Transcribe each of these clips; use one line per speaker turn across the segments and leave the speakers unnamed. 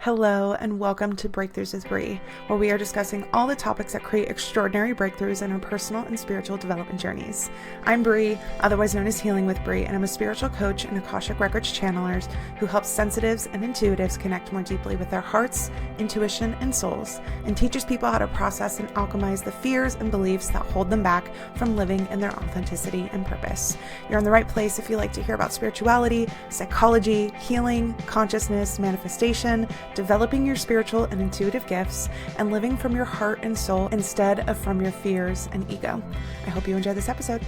Hello and welcome to Breakthroughs with Bree, where we are discussing all the topics that create extraordinary breakthroughs in our personal and spiritual development journeys. I'm Bree, otherwise known as Healing with Bree, and I'm a spiritual coach and Akashic Records channelers who helps sensitives and intuitives connect more deeply with their hearts, intuition, and souls, and teaches people how to process and alchemize the fears and beliefs that hold them back from living in their authenticity and purpose. You're in the right place if you like to hear about spirituality, psychology, healing, consciousness, manifestation, developing your spiritual and intuitive gifts, and living from your heart and soul instead of from your fears and ego. I hope you enjoy this episode.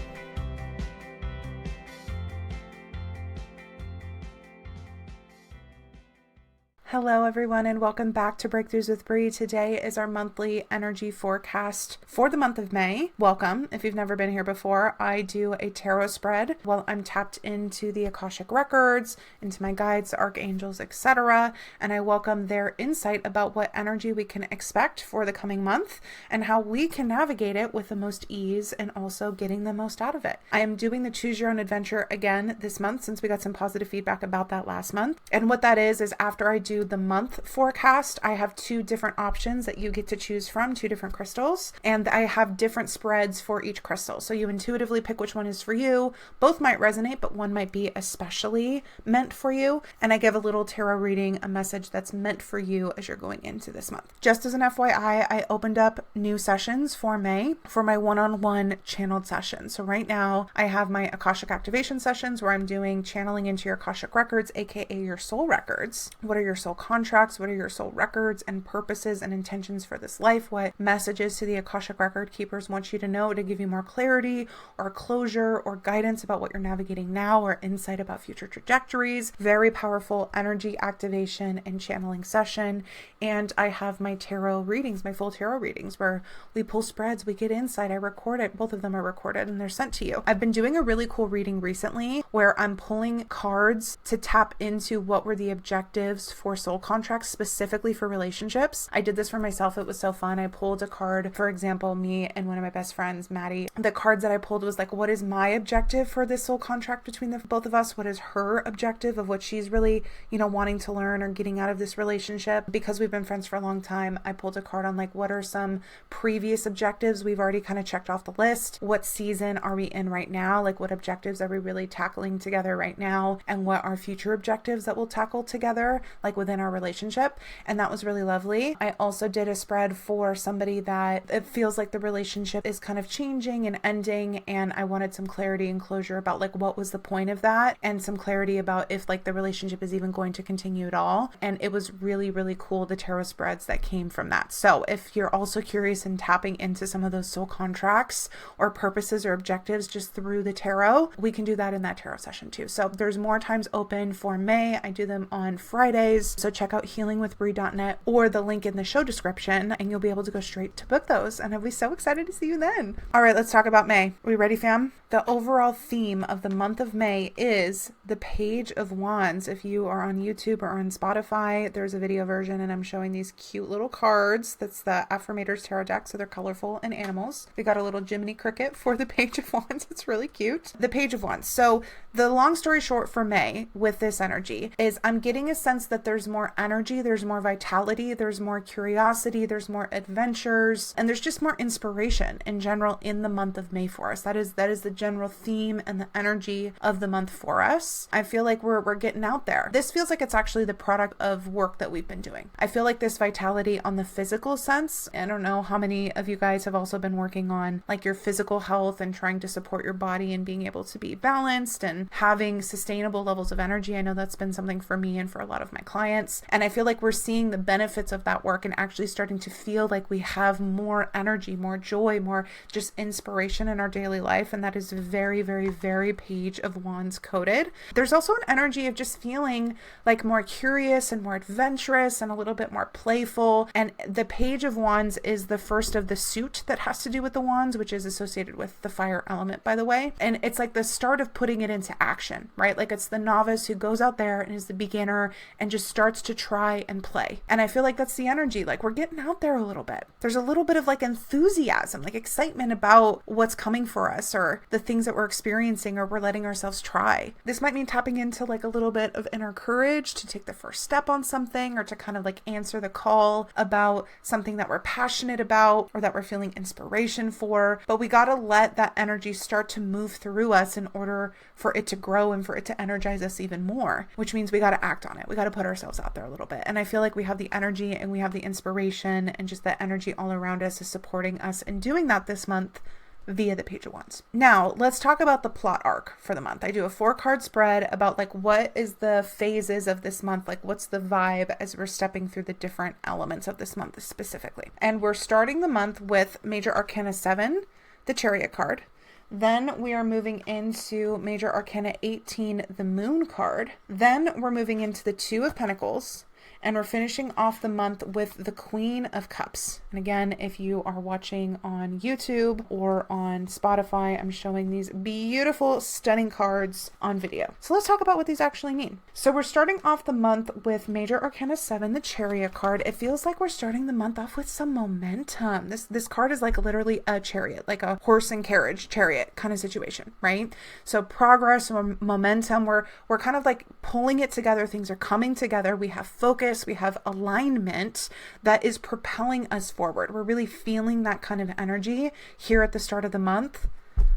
Hello everyone and welcome back to Breakthroughs with Bree. Today is our monthly energy forecast for the month of May. Welcome. If you've never been here before, I do a tarot spread while I'm tapped into the Akashic Records, into my guides, archangels, etc. And I welcome their insight about what energy we can expect for the coming month and how we can navigate it with the most ease and also getting the most out of it. I am doing the Choose Your Own Adventure again this month since we got some positive feedback about that last month. And what that is after I do the month forecast, I have two different options that you get to choose from, two different crystals, and I have different spreads for each crystal. So you intuitively pick which one is for you. Both might resonate, but one might be especially meant for you. And I give a little tarot reading, a message that's meant for you as you're going into this month. Just as an FYI, I opened up new sessions for May for my one-on-one channeled sessions. So right now I have my Akashic Activation sessions where I'm doing channeling into your Akashic Records, aka your soul records. What are your soul contracts? What are your soul records and purposes and intentions for this life? What messages to the Akashic Record keepers want you to know to give you more clarity or closure or guidance about what you're navigating now or insight about future trajectories? Very powerful energy activation and channeling session. And I have my tarot readings, my full tarot readings where we pull spreads, we get insight, I record it. Both of them are recorded and they're sent to you. I've been doing a really cool reading recently where I'm pulling cards to tap into what were the objectives for soul contracts specifically for relationships. I did this for myself. It was so fun. I pulled a card, for example, me and one of my best friends, Maddie. The cards that I pulled was like, what is my objective for this soul contract between the both of us? What is her objective of what she's really, wanting to learn or getting out of this relationship? Because we've been friends for a long time, I pulled a card on like, what are some previous objectives we've already kind of checked off the list? What season are we in right now? Like what objectives are we really tackling together right now? And what are future objectives that we'll tackle together, like within our relationship? And that was really lovely. I also did a spread for somebody that it feels like the relationship is kind of changing and ending, and I wanted some clarity and closure about like what was the point of that, and some clarity about if like the relationship is even going to continue at all. And it was really, really cool, the tarot spreads that came from that. So if you're also curious in tapping into some of those soul contracts or purposes or objectives just through the tarot, we can do that in that tarot session too. So there's more times open for May. I do them on Fridays. So check out healingwithbree.net or the link in the show description and you'll be able to go straight to book those. And I'll be so excited to see you then. All right, let's talk about May. Are we ready, fam? The overall theme of the month of May is the Page of Wands. If you are on YouTube or on Spotify, there's a video version and I'm showing these cute little cards. That's the Affirmators Tarot deck, so they're colorful and animals. We got a little Jiminy Cricket for the Page of Wands. It's really cute. The Page of Wands. So the long story short for May with this energy is I'm getting a sense that there's more energy, there's more vitality, there's more curiosity, there's more adventures, and there's just more inspiration in general in the month of May for us. That is the general theme and the energy of the month for us. I feel like we're getting out there. This feels like it's actually the product of work that we've been doing. I feel like this vitality on the physical sense, I don't know how many of you guys have also been working on like your physical health and trying to support your body and being able to be balanced and having sustainable levels of energy. I know that's been something for me and for a lot of my clients. And I feel like we're seeing the benefits of that work and actually starting to feel like we have more energy, more joy, more just inspiration in our daily life. And that is very, very, very Page of Wands coded. There's also an energy of just feeling like more curious and more adventurous and a little bit more playful. And the Page of Wands is the first of the suit that has to do with the wands, which is associated with the fire element, by the way. And it's like the start of putting it into into action, right? Like it's the novice who goes out there and is the beginner and just starts to try and play. And I feel like that's the energy. Like we're getting out there a little bit. There's a little bit of like enthusiasm, like excitement about what's coming for us or the things that we're experiencing or we're letting ourselves try. This might mean tapping into like a little bit of inner courage to take the first step on something or to kind of like answer the call about something that we're passionate about or that we're feeling inspiration for. But we got to let that energy start to move through us in order for it to grow and for it to energize us even more, which means we got to act on it. We got to put ourselves out there a little bit. And I feel like we have the energy and we have the inspiration and just that energy all around us is supporting us in doing that this month via the Page of Wands. Now, let's talk about the plot arc for the month. I do a 4-card spread about like what is the phases of this month, like what's the vibe as we're stepping through the different elements of this month specifically. And we're starting the month with Major Arcana 7, the Chariot card. Then we are moving into Major Arcana 18, the Moon card. Then we're moving into the 2 of Pentacles. And we're finishing off the month with the Queen of Cups. And again, if you are watching on YouTube or on Spotify, I'm showing these beautiful, stunning cards on video. So let's talk about what these actually mean. So we're starting off the month with Major Arcana 7, the Chariot card. It feels like we're starting the month off with some momentum. This card is like literally a chariot, like a horse and carriage chariot kind of situation, right? So progress or momentum, we're kind of like pulling it together. Things are coming together. We have focus. We have alignment that is propelling us forward. We're really feeling that kind of energy here at the start of the month.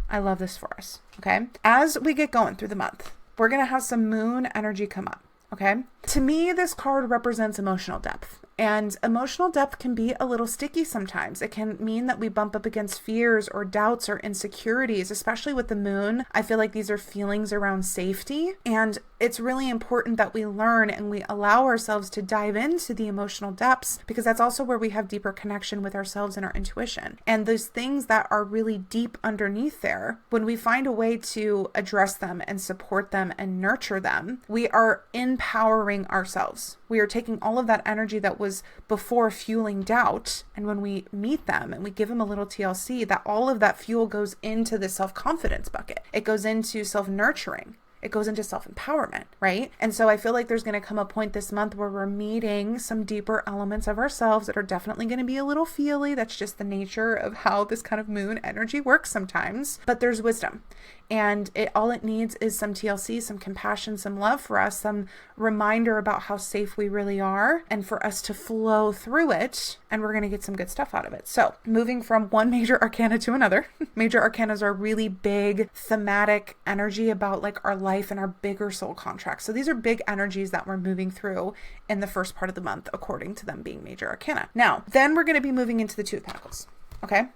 I love this for us. Okay. As we get going through the month, we're going to have some moon energy come up. Okay. To me, this card represents emotional depth. And emotional depth can be a little sticky sometimes. It can mean that we bump up against fears or doubts or insecurities, especially with the moon. I feel like these are feelings around safety. And it's really important that we learn and we allow ourselves to dive into the emotional depths because that's also where we have deeper connection with ourselves and our intuition. And those things that are really deep underneath there, when we find a way to address them and support them and nurture them, we are empowering ourselves. We are taking all of that energy that was before fueling doubt. And when we meet them and we give them a little TLC, that all of that fuel goes into the self-confidence bucket. It goes into self-nurturing. It goes into self-empowerment, right? And so I feel like there's going to come a point this month where we're meeting some deeper elements of ourselves that are definitely going to be a little feely. That's just the nature of how this kind of moon energy works sometimes. But there's wisdom. And all it needs is some TLC, some compassion, some love for us, some reminder about how safe we really are, and for us to flow through it, and we're going to get some good stuff out of it. So moving from one major arcana to another, major arcanas are really big thematic energy about like our life and our bigger soul contracts. So these are big energies that we're moving through in the first part of the month, according to them being major arcana. Now, then we're going to be moving into the 2 of Pentacles. Okay.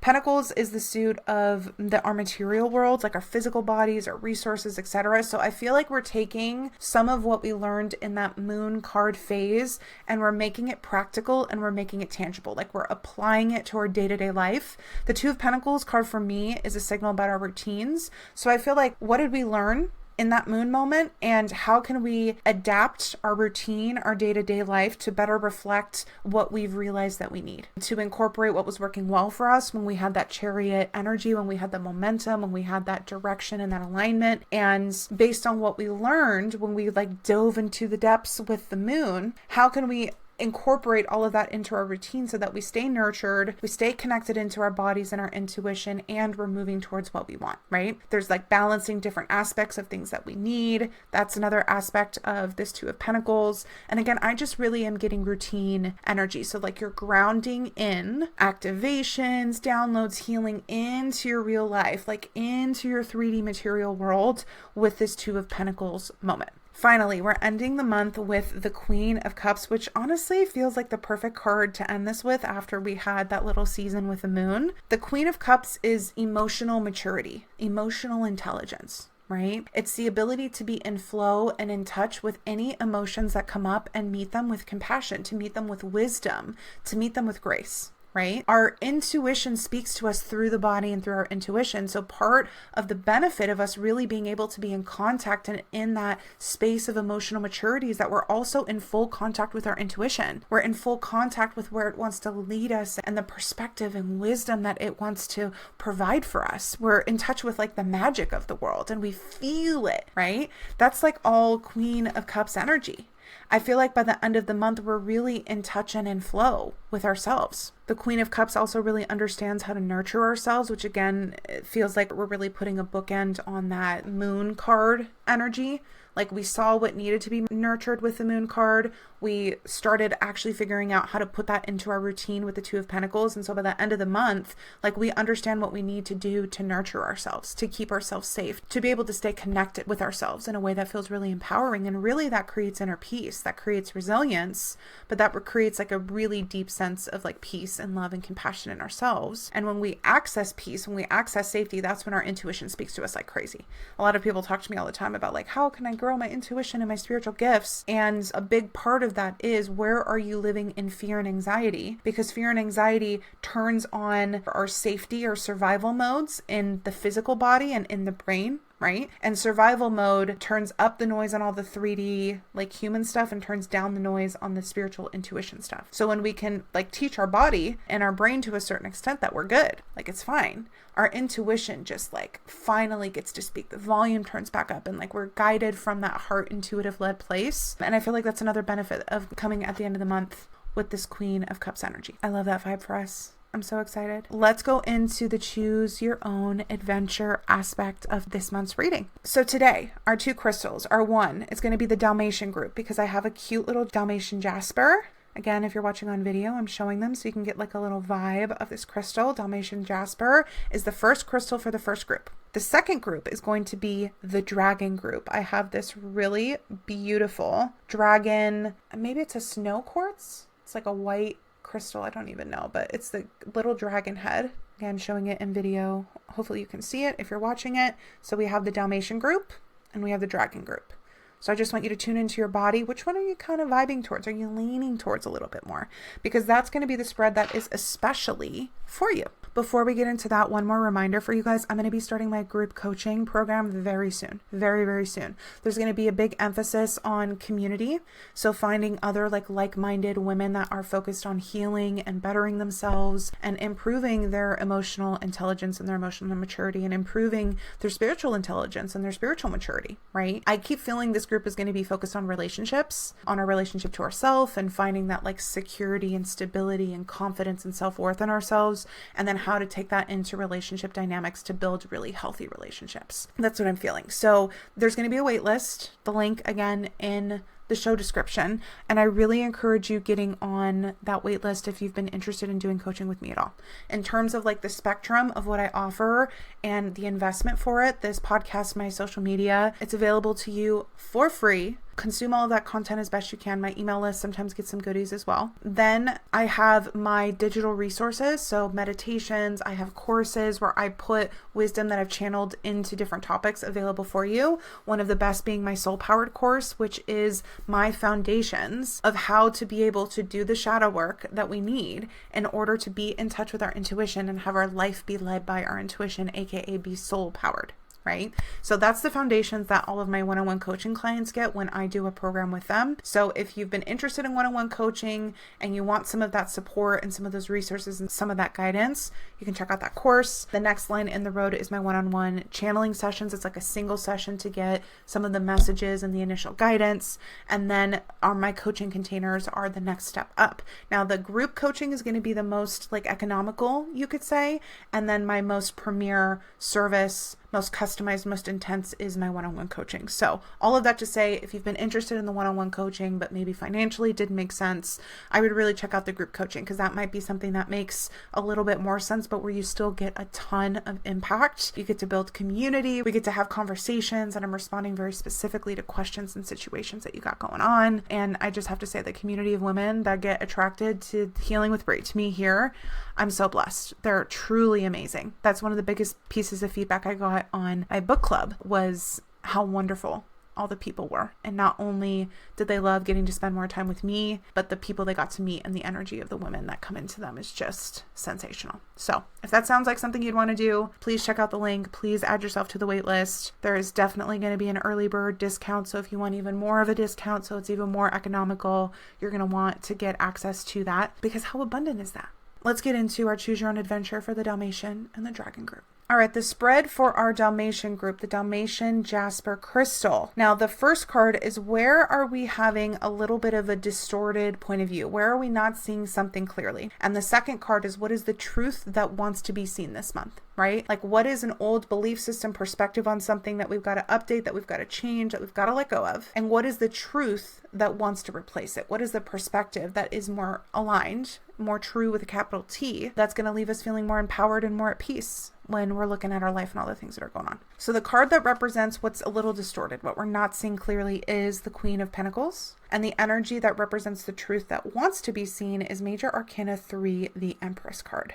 Pentacles is the suit of our material worlds, like our physical bodies, our resources, etc. So I feel like we're taking some of what we learned in that moon card phase and we're making it practical and we're making it tangible. Like we're applying it to our day-to-day life. The 2 of Pentacles card for me is a signal about our routines. So I feel like, what did we learn in that moon moment, and how can we adapt our routine, our day-to-day life to better reflect what we've realized that we need, to incorporate what was working well for us when we had that chariot energy, when we had the momentum, when we had that direction and that alignment. And based on what we learned when we like dove into the depths with the moon, how can we incorporate all of that into our routine so that we stay nurtured, we stay connected into our bodies and our intuition, and we're moving towards what we want, right? There's like balancing different aspects of things that we need. That's another aspect of this 2 of Pentacles. And again, I just really am getting routine energy. So like you're grounding in activations, downloads, healing into your real life, like into your 3D material world with this 2 of Pentacles moment. Finally, we're ending the month with the Queen of Cups, which honestly feels like the perfect card to end this with after we had that little season with the moon. The Queen of Cups is emotional maturity, emotional intelligence, right? It's the ability to be in flow and in touch with any emotions that come up and meet them with compassion, to meet them with wisdom, to meet them with grace. right? Our intuition speaks to us through the body and through our intuition. So part of the benefit of us really being able to be in contact and in that space of emotional maturity is that we're also in full contact with our intuition. We're in full contact with where it wants to lead us and the perspective and wisdom that it wants to provide for us. We're in touch with like the magic of the world and we feel it, right? That's like all Queen of Cups energy. I feel like by the end of the month, we're really in touch and in flow with ourselves. The Queen of Cups also really understands how to nurture ourselves, which again, it feels like we're really putting a bookend on that moon card energy. Like we saw what needed to be nurtured with the moon card. We started actually figuring out how to put that into our routine with the Two of Pentacles. And so by the end of the month, like we understand what we need to do to nurture ourselves, to keep ourselves safe, to be able to stay connected with ourselves in a way that feels really empowering. And really that creates inner peace, that creates resilience, but that creates like a really deep sense of like peace and love and compassion in ourselves. And when we access peace, when we access safety, that's when our intuition speaks to us like crazy. A lot of people talk to me all the time about like, how can I grow my intuition and my spiritual gifts? And a big part of that is, where are you living in fear and anxiety? Because fear and anxiety turns on our safety or survival modes in the physical body and in the brain, right? And survival mode turns up the noise on all the 3D like human stuff and turns down the noise on the spiritual intuition stuff. So when we can like teach our body and our brain to a certain extent that we're good, like it's fine, our intuition just like finally gets to speak. The volume turns back up and like we're guided from that heart intuitive led place. And I feel like that's another benefit of coming at the end of the month with this Queen of Cups energy. I love that vibe for us. I'm so excited. Let's go into the choose your own adventure aspect of this month's reading. So today, our two crystals are one, it's going to be the Dalmatian group because I have a cute little Dalmatian jasper. Again, if you're watching on video, I'm showing them so you can get like a little vibe of this crystal. Dalmatian jasper is the first crystal for the first group. The second group is going to be the dragon group. I have this really beautiful dragon, maybe it's a snow quartz. It's like a white crystal, I don't even know, but it's the little dragon head. Again, showing it in video. Hopefully you can see it if you're watching it. So we have the Dalmatian group and we have the dragon group. So I just want you to tune into your body. Which one are you kind of vibing towards? Are you leaning towards a little bit more? Because that's going to be the spread that is especially for you. Before we get into that, one more reminder for you guys. I'm going to be starting my group coaching program very soon. Very, very soon. There's going to be a big emphasis on community. So finding other like-minded women that are focused on healing and bettering themselves and improving their emotional intelligence and their emotional maturity and improving their spiritual intelligence and their spiritual maturity, right? I keep feeling this group is going to be focused on relationships, on our relationship to ourselves and finding that like security and stability and confidence and self-worth in ourselves, and then how to take that into relationship dynamics to build really healthy relationships. That's what I'm feeling. So there's going to be a wait list. The link again in the show description. And I really encourage you getting on that wait list if you've been interested in doing coaching with me at all. In terms of like the spectrum of what I offer and the investment for it, this podcast, my social media, it's available to you for free. Consume all of that content as best you can. My email list sometimes gets some goodies as well. Then I have my digital resources. So meditations, I have courses where I put wisdom that I've channeled into different topics available for you. One of the best being my soul powered course, which is my foundations of how to be able to do the shadow work that we need in order to be in touch with our intuition and have our life be led by our intuition, aka be soul powered. Right? So that's the foundations that all of my one-on-one coaching clients get when I do a program with them. So if you've been interested in one-on-one coaching and you want some of that support and some of those resources and some of that guidance, you can check out that course. The next line in the road is my one-on-one channeling sessions. It's like a single session to get some of the messages and the initial guidance. And then my coaching containers are the next step up. Now the group coaching is going to be the most like economical, you could say. And then my most premier service, most customized, most intense is my one-on-one coaching. So all of that to say, if you've been interested in the one-on-one coaching, but maybe financially didn't make sense, I would really check out the group coaching because that might be something that makes a little bit more sense, but where you still get a ton of impact. You get to build community. We get to have conversations and I'm responding very specifically to questions and situations that you got going on. And I just have to say the community of women that get attracted to Healing with Brie, to me here, I'm so blessed. They're truly amazing. That's one of the biggest pieces of feedback I got on my book club was how wonderful all the people were. And not only did they love getting to spend more time with me, but the people they got to meet and the energy of the women that come into them is just sensational. So if that sounds like something you'd want to do, please check out the link. Please add yourself to the wait list. There is definitely going to be an early bird discount. So if you want even more of a discount, so it's even more economical, you're going to want to get access to that, because how abundant is that? Let's get into our choose your own adventure for the Dalmatian and the Dragon group. All right, the spread for our Dalmatian group, the Dalmatian Jasper Crystal. Now, the first card is, where are we having a little bit of a distorted point of view? Where are we not seeing something clearly? And the second card is, what is the truth that wants to be seen this month, right? Like, what is an old belief system perspective on something that we've got to update, that we've got to change, that we've got to let go of? And what is the truth that wants to replace it? What is the perspective that is more aligned, more true with a capital T, that's going to leave us feeling more empowered and more at peace when we're looking at our life and all the things that are going on? So the card that represents what's a little distorted, what we're not seeing clearly, is the Queen of Pentacles. And the energy that represents the truth that wants to be seen is Major Arcana 3, the Empress card.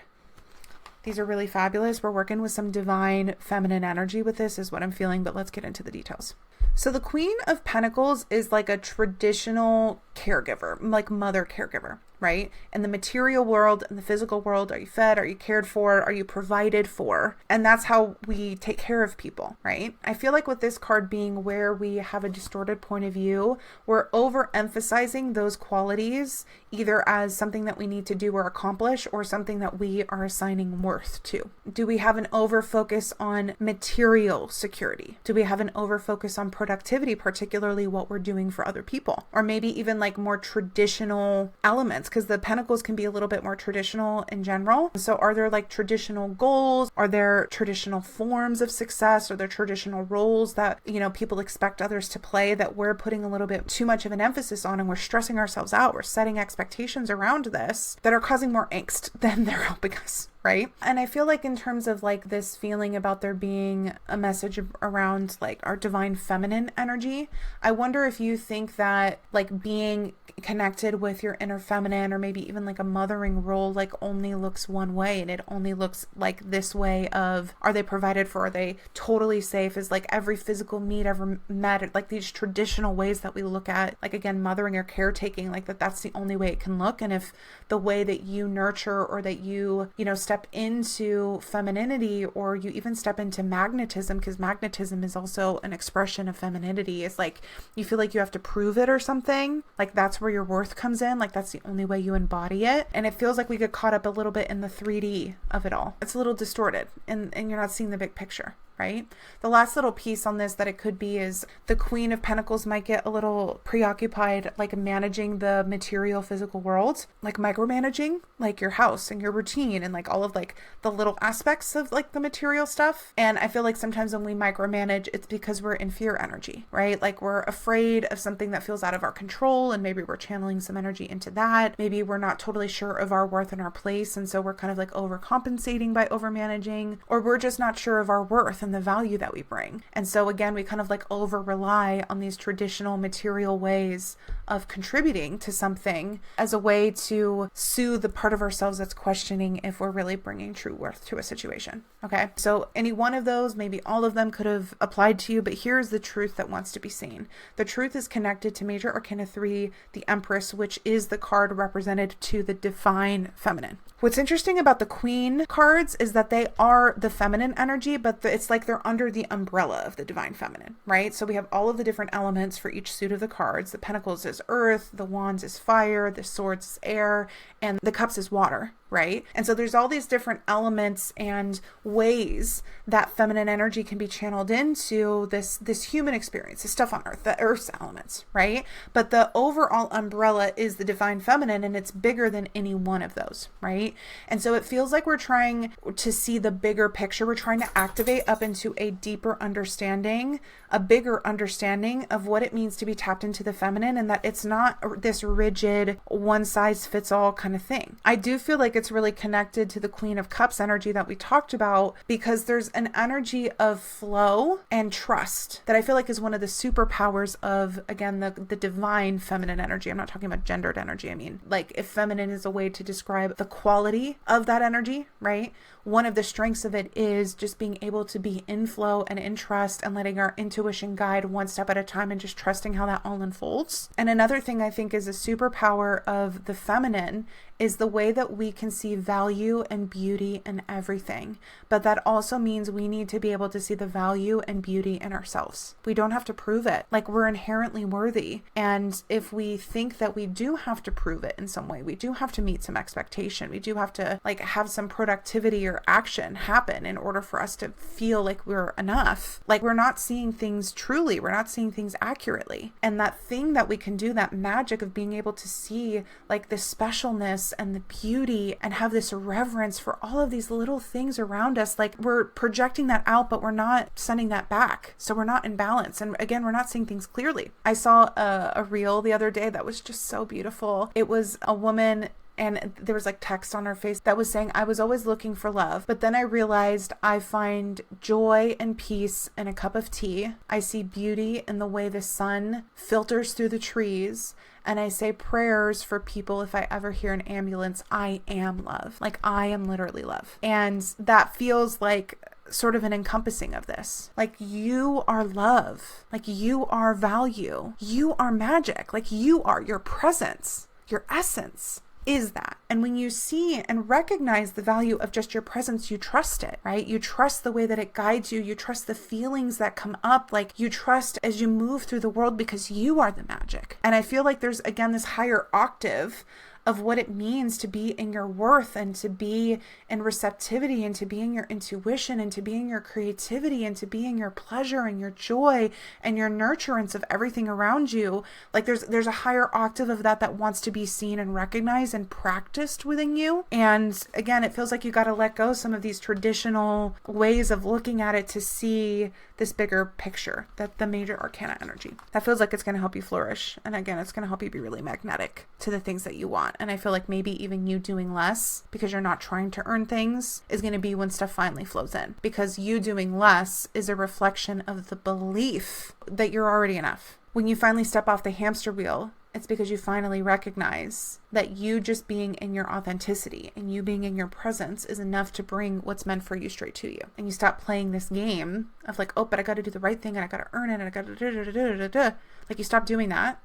These are really fabulous. We're working with some divine feminine energy with this, is what I'm feeling, but let's get into the details. So the Queen of Pentacles is like a traditional caregiver, like mother caregiver, right? In the material world, in the physical world, are you fed? Are you cared for? Are you provided for? And that's how we take care of people, right? I feel like with this card being where we have a distorted point of view, we're overemphasizing those qualities either as something that we need to do or accomplish, or something that we are assigning worth to. Do we have an over focus on material security? Do we have an over focus on productivity, particularly what we're doing for other people? Or maybe even like more traditional elements, because the pentacles can be a little bit more traditional in general. So are there like traditional goals? Are there traditional forms of success? Are there traditional roles that, you know, people expect others to play that we're putting a little bit too much of an emphasis on, and we're stressing ourselves out? We're setting expectations around this that are causing more angst than they're helping us, right? And I feel like in terms of like this feeling about there being a message around like our divine feminine energy, I wonder if you think that like being connected with your inner feminine, or maybe even like a mothering role, like only looks one way, and it only looks like this way of, are they provided for? Are they totally safe? Is like every physical need ever met? Like these traditional ways that we look at, like again, mothering or caretaking, like that's the only way it can look. And if the way that you nurture, or that you know, step into femininity, or you even step into magnetism, because magnetism is also an expression of femininity, it's like you feel like you have to prove it or something, like that's where your worth comes in, like that's the only way you embody it. And it feels like we get caught up a little bit in the 3D of it all. It's a little distorted, and you're not seeing the big picture, right? The last little piece on this that it could be is the Queen of Pentacles might get a little preoccupied, like managing the material physical world, like micromanaging like your house and your routine and like all of like the little aspects of like the material stuff. And I feel like sometimes when we micromanage, it's because we're in fear energy, right? Like we're afraid of something that feels out of our control, and maybe we're channeling some energy into that. Maybe we're not totally sure of our worth and our place, and so we're kind of like overcompensating by overmanaging, or we're just not sure of our worth and the value that we bring. And so again, we kind of like over rely on these traditional material ways of contributing to something as a way to soothe the part of ourselves that's questioning if we're really bringing true worth to a situation. Okay, so any one of those, maybe all of them, could have applied to you, but here's the truth that wants to be seen. The truth is connected to Major Arcana 3, the Empress, which is the card represented to the divine feminine. What's interesting about the Queen cards is that they are the feminine energy, but it's like they're under the umbrella of the divine feminine, right? So we have all of the different elements for each suit of the cards. The Pentacles is earth, the Wands is fire, the Swords is air, and the Cups is water, right? And so there's all these different elements and ways that feminine energy can be channeled into this human experience, the stuff on earth, the earth's elements, right? But the overall umbrella is the divine feminine, and it's bigger than any one of those, right? And so it feels like we're trying to see the bigger picture. We're trying to activate up into a deeper understanding, a bigger understanding of what it means to be tapped into the feminine, and that it's not this rigid one size fits all kind of thing. I do feel like it's really connected to the Queen of Cups energy that we talked about, because there's an energy of flow and trust that I feel like is one of the superpowers of, again, the divine feminine energy. I'm not talking about gendered energy. I mean, like, if feminine is a way to describe the quality of that energy, right? One of the strengths of it is just being able to be in flow and in trust and letting our intuition guide one step at a time and just trusting how that all unfolds. And another thing I think is a superpower of the feminine is the way that we can see value and beauty in everything. But that also means we need to be able to see the value and beauty in ourselves. We don't have to prove it. Like, we're inherently worthy. And if we think that we do have to prove it in some way, we do have to meet some expectation, we do have to like have some productivity or action happen in order for us to feel like we're enough, like we're not seeing things truly, we're not seeing things accurately. And that thing that we can do, that magic of being able to see like the specialness and the beauty and have this reverence for all of these little things around us, like we're projecting that out, but we're not sending that back. So we're not in balance. And again, we're not seeing things clearly. I saw a reel the other day that was just so beautiful. It was a woman, and there was like text on her face that was saying, I was always looking for love, but then I realized I find joy and peace in a cup of tea. I see beauty in the way the sun filters through the trees. And I say prayers for people if I ever hear an ambulance. I am love. Like, I am literally love. And that feels like sort of an encompassing of this. Like, you are love. Like, you are value. You are magic. Like, you are your presence, your essence is that. And when you see and recognize the value of just your presence, you trust it, right? You trust the way that it guides you. You trust the feelings that come up. Like, you trust as you move through the world because you are the magic. And I feel like there's, again, this higher octave of what it means to be in your worth and to be in receptivity and to be in your intuition and to be in your creativity and to be in your pleasure and your joy and your nurturance of everything around you. Like, there's a higher octave of that wants to be seen and recognized and practiced within you. And again, it feels like you got to let go some of these traditional ways of looking at it to see this bigger picture, that the major arcana energy. That feels like it's going to help you flourish. And again, it's going to help you be really magnetic to the things that you want. And I feel like maybe even you doing less because you're not trying to earn things is going to be when stuff finally flows in, because you doing less is a reflection of the belief that you're already enough. When you finally step off the hamster wheel, it's because you finally recognize that you just being in your authenticity and you being in your presence is enough to bring what's meant for you straight to you. And you stop playing this game of like, oh, but I got to do the right thing and I got to earn it and I got to like, you stop doing that.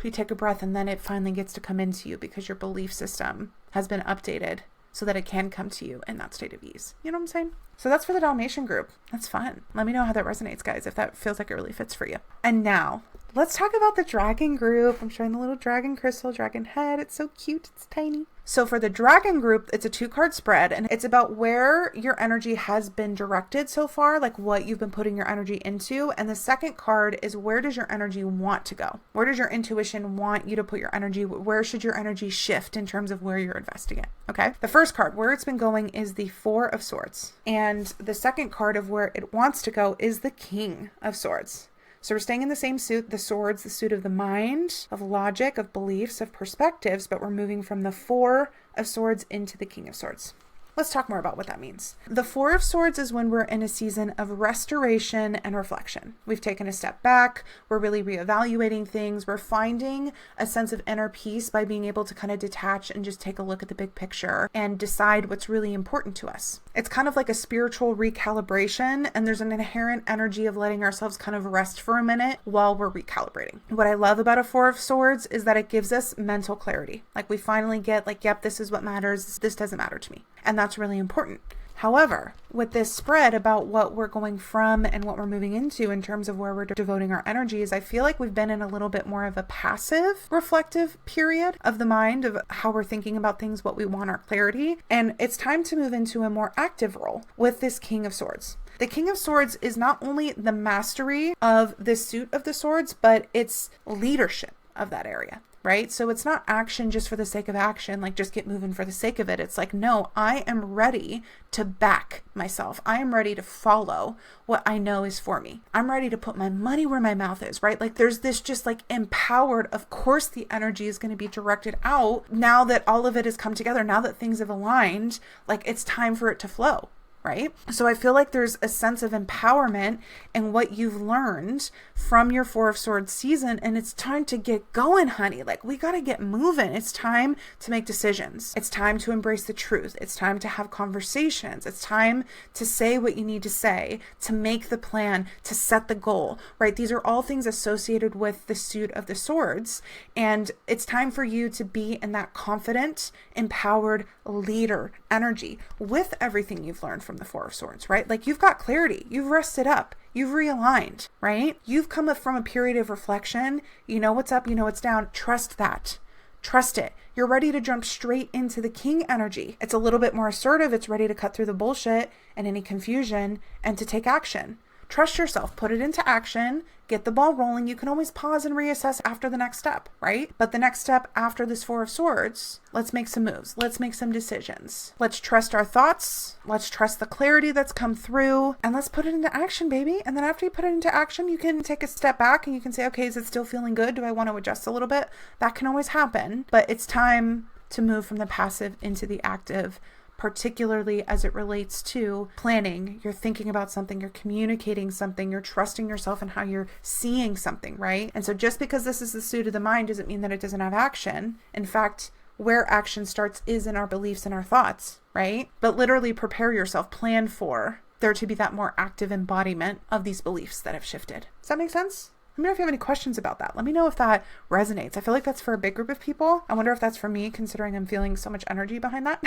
You take a breath, and then it finally gets to come into you because your belief system has been updated so that it can come to you in that state of ease. You know what I'm saying? So that's for the Dalmatian group. That's fun. Let me know how that resonates, guys, if that feels like it really fits for you. And now let's talk about the dragon group. I'm showing the little dragon crystal, dragon head. It's so cute. It's tiny. So for the dragon group, it's a 2-card spread, and it's about where your energy has been directed so far, like what you've been putting your energy into. And the second card is, where does your energy want to go? Where does your intuition want you to put your energy? Where should your energy shift in terms of where you're investing it? Okay. The first card, where it's been going, is the 4 of Swords. And the second card of where it wants to go is the King of Swords. So we're staying in the same suit, the swords, the suit of the mind, of logic, of beliefs, of perspectives, but we're moving from the 4 of Swords into the King of Swords. Let's talk more about what that means. The 4 of Swords is when we're in a season of restoration and reflection. We've taken a step back. We're really reevaluating things. We're finding a sense of inner peace by being able to kind of detach and just take a look at the big picture and decide what's really important to us. It's kind of like a spiritual recalibration, and there's an inherent energy of letting ourselves kind of rest for a minute while we're recalibrating. What I love about a 4 of Swords is that it gives us mental clarity. Like, we finally get like, yep, this is what matters. This doesn't matter to me. And that's really important. However, with this spread about what we're going from and what we're moving into in terms of where we're devoting our energies, I feel like we've been in a little bit more of a passive, reflective period of the mind, of how we're thinking about things, what we want, our clarity. And it's time to move into a more active role with this King of Swords. The King of Swords is not only the mastery of the suit of the swords, but it's leadership of that area. right? So it's not action just for the sake of action, like just get moving for the sake of it. It's like, no, I am ready to back myself. I am ready to follow what I know is for me. I'm ready to put my money where my mouth is, right? Like there's this just like empowered, of course the energy is going to be directed out now that all of it has come together, now that things have aligned, like it's time for it to flow. Right? So I feel like there's a sense of empowerment in what you've learned from your Four of Swords season. And it's time to get going, honey. Like we got to get moving. It's time to make decisions. It's time to embrace the truth. It's time to have conversations. It's time to say what you need to say, to make the plan, to set the goal, right? These are all things associated with the suit of the swords. And it's time for you to be in that confident, empowered leader energy with everything you've learned from the Four of Swords, right? Like you've got clarity, you've rested up, you've realigned, right? You've come up from a period of reflection. You know what's up, you know what's down. Trust that. Trust it. You're ready to jump straight into the King energy. It's a little bit more assertive. It's ready to cut through the bullshit and any confusion and to take action. Trust yourself, put it into action, get the ball rolling. You can always pause and reassess after the next step, right? But the next step after this Four of Swords, let's make some moves. Let's make some decisions. Let's trust our thoughts. Let's trust the clarity that's come through and let's put it into action, baby. And then after you put it into action, you can take a step back and you can say, okay, is it still feeling good? Do I want to adjust a little bit? That can always happen, but it's time to move from the passive into the active, particularly as it relates to planning. You're thinking about something, you're communicating something, you're trusting yourself and how you're seeing something, right? And so just because this is the suit of the mind doesn't mean that it doesn't have action. In fact, where action starts is in our beliefs and our thoughts, right? But literally prepare yourself, plan for there to be that more active embodiment of these beliefs that have shifted. Does that make sense? Let me know if you have any questions about that. Let me know if that resonates. I feel like that's for a big group of people. I wonder if that's for me, considering I'm feeling so much energy behind that.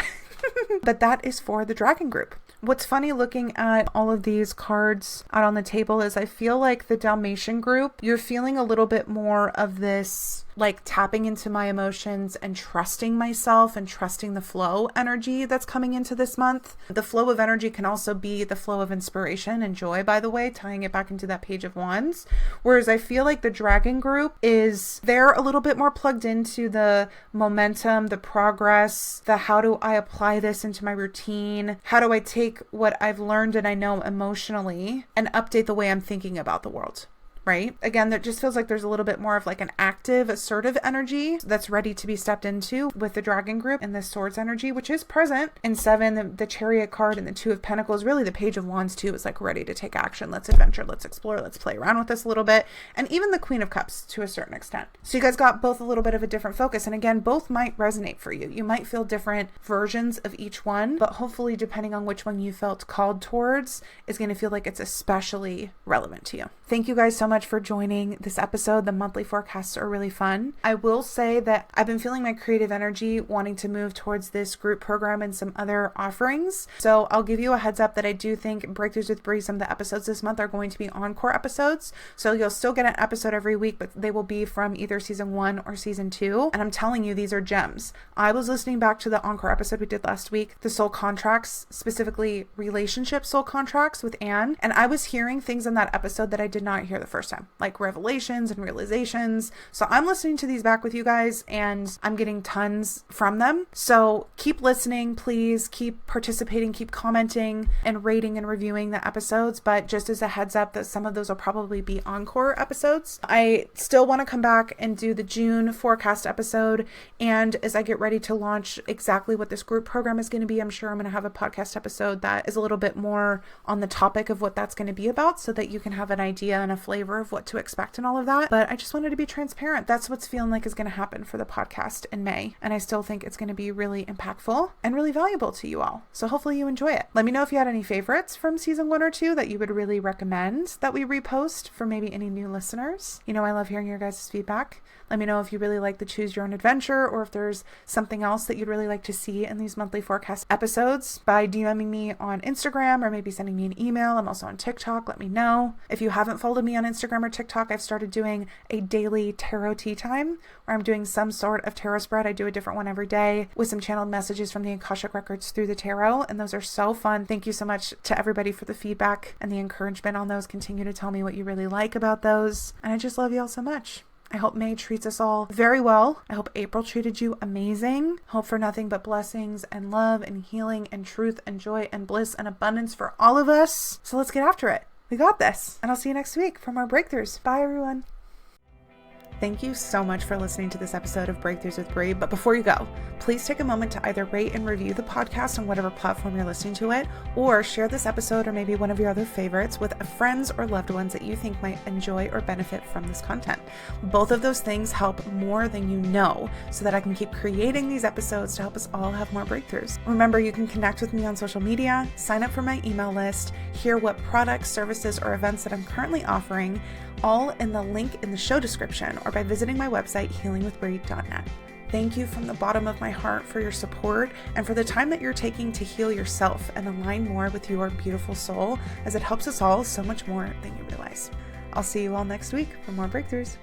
But that is for the dragon group. What's funny looking at all of these cards out on the table is I feel like the Dalmatian group, you're feeling a little bit more of this like tapping into my emotions and trusting myself and trusting the flow energy that's coming into this month. The flow of energy can also be the flow of inspiration and joy, by the way, tying it back into that Page of Wands. Whereas I feel like the dragon group they're a little bit more plugged into the momentum, the progress, the how do I apply this into my routine? How do I take what I've learned and I know emotionally and update the way I'm thinking about the world? Right? Again, that just feels like there's a little bit more of like an active, assertive energy that's ready to be stepped into with the dragon group and the swords energy, which is present in 7, the chariot card and the 2 of Pentacles. Really the Page of Wands too is like ready to take action. Let's adventure, let's explore, let's play around with this a little bit. And even the Queen of Cups to a certain extent. So you guys got both a little bit of a different focus. And again, both might resonate for you. You might feel different versions of each one, but hopefully depending on which one you felt called towards is going to feel like it's especially relevant to you. Thank you guys so much for joining this episode. The monthly forecasts are really fun. I will say that I've been feeling my creative energy wanting to move towards this group program and some other offerings. So I'll give you a heads up that I do think Breakthroughs with Bree, some of the episodes this month are going to be encore episodes. So you'll still get an episode every week, but they will be from either season 1 or season 2. And I'm telling you, these are gems. I was listening back to the encore episode we did last week, the soul contracts, specifically relationship soul contracts with Anne. And I was hearing things in that episode that I did not hear the first time, like revelations and realizations. So I'm listening to these back with you guys and I'm getting tons from them. So keep listening, please keep participating, keep commenting and rating and reviewing the episodes. But just as a heads up that some of those will probably be encore episodes. I still want to come back and do the June forecast episode. And as I get ready to launch exactly what this group program is going to be, I'm sure I'm going to have a podcast episode that is a little bit more on the topic of what that's going to be about so that you can have an idea and a flavor of what to expect and all of that. But I just wanted to be transparent. That's what's feeling like is going to happen for the podcast in May. And I still think it's going to be really impactful and really valuable to you all. So hopefully you enjoy it. Let me know if you had any favorites from season 1 or 2 that you would really recommend that we repost for maybe any new listeners. You know, I love hearing your guys' feedback. Let me know if you really like the Choose Your Own Adventure or if there's something else that you'd really like to see in these monthly forecast episodes by DMing me on Instagram or maybe sending me an email. I'm also on TikTok. Let me know. If you haven't followed me on Instagram or TikTok, I've started doing a daily tarot tea time where I'm doing some sort of tarot spread. I do a different one every day with some channeled messages from the Akashic Records through the tarot. And those are so fun. Thank you so much to everybody for the feedback and the encouragement on those. Continue to tell me what you really like about those. And I just love you all so much. I hope May treats us all very well. I hope April treated you amazing. Hope for nothing but blessings and love and healing and truth and joy and bliss and abundance for all of us. So let's get after it. We got this. And I'll see you next week for more breakthroughs. Bye, everyone. Thank you so much for listening to this episode of Breakthroughs with Bree. But before you go, please take a moment to either rate and review the podcast on whatever platform you're listening to it, or share this episode or maybe one of your other favorites with friends or loved ones that you think might enjoy or benefit from this content. Both of those things help more than you know, so that I can keep creating these episodes to help us all have more breakthroughs. Remember, you can connect with me on social media, sign up for my email list, hear what products, services, or events that I'm currently offering, all in the link in the show description or by visiting my website, healingwithbree.net. Thank you from the bottom of my heart for your support and for the time that you're taking to heal yourself and align more with your beautiful soul, as it helps us all so much more than you realize. I'll see you all next week for more breakthroughs.